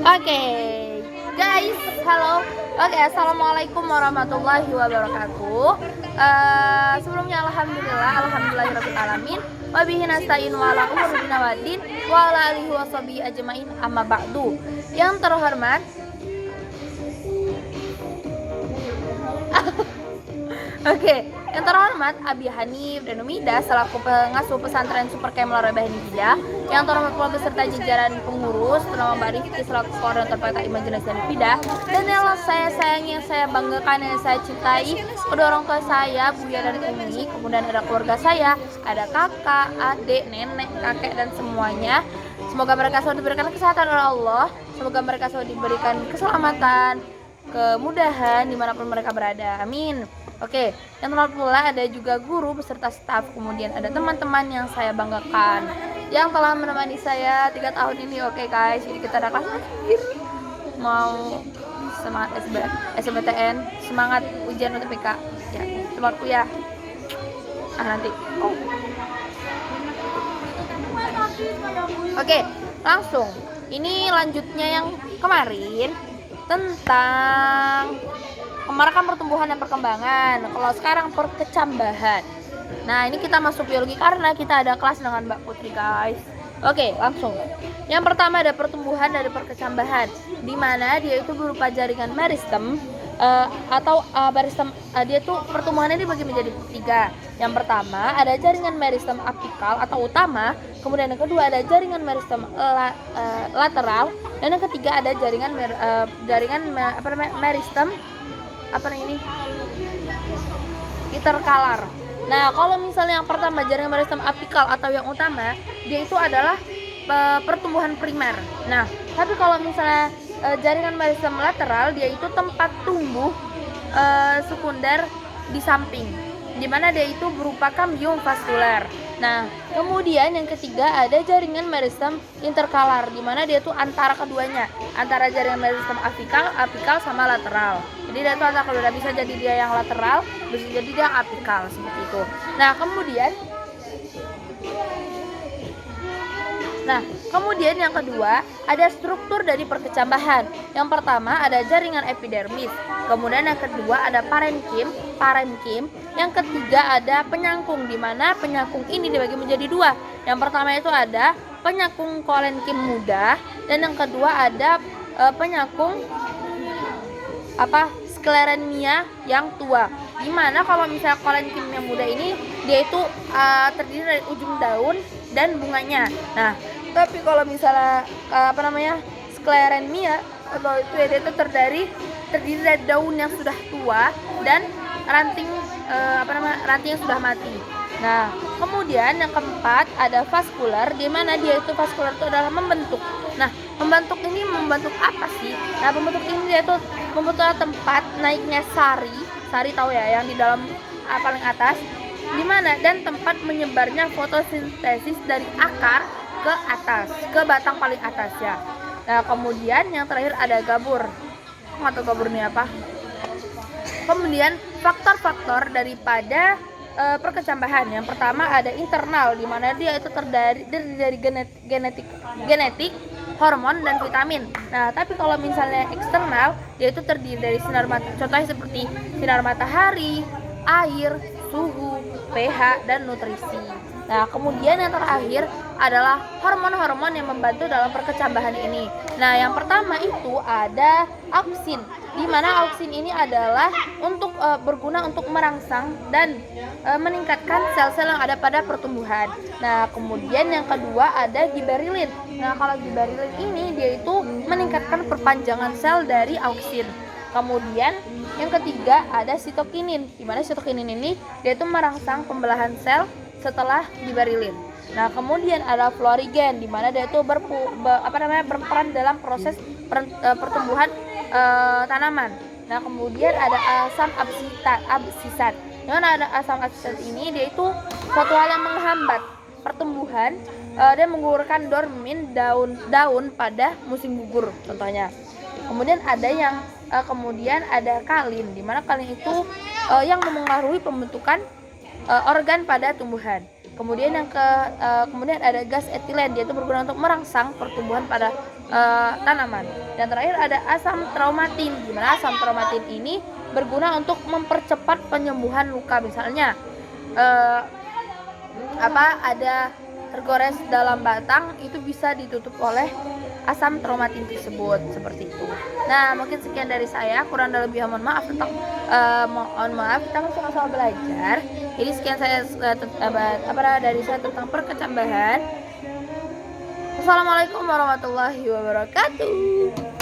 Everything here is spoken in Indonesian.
Oke, guys, halo. Oke, assalamualaikum warahmatullahi wabarakatuh. Sebelumnya alhamdulillahirabbil alamin. Wabihi nasta'in wa ala umuri waddin wa ala alihi washabihi ajmain amma ba'du. Yang terhormat Oke, yang terhormat Abi Hanif dan Umida selaku pengasuh pesantren Super Kemlar Rebah Hidayah, yang terhormat pula beserta jajaran pengurus, bernama Mbak Rifki selaku koordinator Peta Imajinasi dan Hidayah, dan yang saya sayangi, yang saya banggakan, yang saya cintai, kedua orang tua saya, Buya dan Umi, kemudian ada keluarga saya, ada kakak, adik, nenek, kakek dan semuanya. Semoga mereka selalu diberikan kesehatan oleh Allah, semoga mereka selalu diberikan keselamatan, kemudahan dimanapun mereka berada. Amin. Oke, yang terhormat pula ada juga guru beserta staf, kemudian ada teman-teman yang saya banggakan yang telah menemani saya 3 tahun ini. Oke guys, jadi kita ada kelas akhir, mau semangat SBTN, semangat ujian UTBK ya, semangat kuliah nanti. Oke, langsung ini lanjutnya yang kemarin tentang kan pertumbuhan dan perkembangan. Kalau sekarang perkecambahan. Nah, ini kita masuk biologi karena kita ada kelas dengan Mbak Putri, guys. Oke, langsung. Yang pertama ada pertumbuhan dari perkecambahan, di mana dia itu berupa jaringan meristem atau meristem. Dia tuh pertumbuhannya dibagi menjadi 3. Yang pertama ada jaringan meristem apikal atau utama, kemudian yang kedua ada jaringan meristem lateral, dan yang ketiga ada jaringan meristem interkalar. Nah, kalau misalnya yang pertama jaringan meristem apikal atau yang utama, dia itu adalah pertumbuhan primer. Nah, tapi kalau misalnya jaringan meristem lateral, dia itu tempat tumbuh sekunder di samping, di mana dia itu berupa kambium vaskuler. Nah, kemudian yang ketiga ada jaringan meristem interkalar, di mana dia tuh antara keduanya, antara jaringan meristem apikal sama lateral. Jadi dia tuh antara kedua, bisa jadi dia yang lateral, bisa jadi dia apikal seperti itu. Nah, kemudian yang kedua ada struktur dari perkecambahan. Yang pertama ada jaringan epidermis, kemudian yang kedua ada parenkim, yang ketiga ada penyangkung, di mana penyangkung ini dibagi menjadi 2. Yang pertama itu ada penyakung kolenkim muda, dan yang kedua ada penyakung sklerenmia yang tua. Dimana kalau misalnya kolenkim yang muda ini dia itu terdiri dari ujung daun dan bunganya. Nah, tapi kalau misalnya sklerenmia atau itu ya, dia itu terdiri dari daun yang sudah tua dan ranting ranting yang sudah mati. Nah, kemudian yang keempat ada vaskular, di mana dia itu vaskular itu adalah membentuk. Nah, membentuk apa sih? Nah, membentuk ini dia itu membentuk tempat naiknya sari tahu ya, yang di dalam paling atas, di mana dan tempat menyebarnya fotosintesis dari akar ke atas, ke batang paling atas ya. Nah, kemudian yang terakhir ada gabur. Nggak tahu gabur ini apa. Kemudian faktor-faktor daripada perkecambahan. Yang pertama ada internal, di mana dia itu terdiri dari genetik, hormon dan vitamin. Nah, tapi kalau misalnya eksternal, dia itu terdiri dari sinar matahari, contohnya seperti sinar matahari, air, suhu, pH, dan nutrisi. Nah, kemudian yang terakhir adalah hormon-hormon yang membantu dalam perkecambahan ini. Nah, yang pertama itu ada auksin, di mana auksin ini adalah untuk berguna untuk merangsang dan meningkatkan sel-sel yang ada pada pertumbuhan. Nah, kemudian yang kedua ada giberilin. Nah, kalau giberilin ini dia itu meningkatkan perpanjangan sel dari auksin. Kemudian yang ketiga ada sitokinin, di mana sitokinin ini dia itu merangsang pembelahan sel setelah giberilin. Nah, kemudian ada florigen, di mana dia itu berperan dalam proses pertumbuhan tanaman. Nah, kemudian ada asam absisat. Dengan ada asam absisat ini dia itu suatu hal yang menghambat pertumbuhan dan menggugurkan dormin daun pada musim gugur contohnya. Kemudian ada kalin, di mana kalin itu yang memengaruhi pembentukan organ pada tumbuhan. Kemudian kemudian ada gas etilen, dia itu berguna untuk merangsang pertumbuhan pada tanaman. Dan terakhir ada asam traumatin. Gimana asam traumatin ini berguna untuk mempercepat penyembuhan luka, misalnya ada tergores dalam batang, itu bisa ditutup oleh asam traumatin tersebut, seperti itu. Nah, mungkin sekian dari saya, kurang dan lebih mohon maaf kita masih sama-sama belajar. Jadi sekian saya dari saya tentang perkecambahan. Assalamualaikum warahmatullahi wabarakatuh.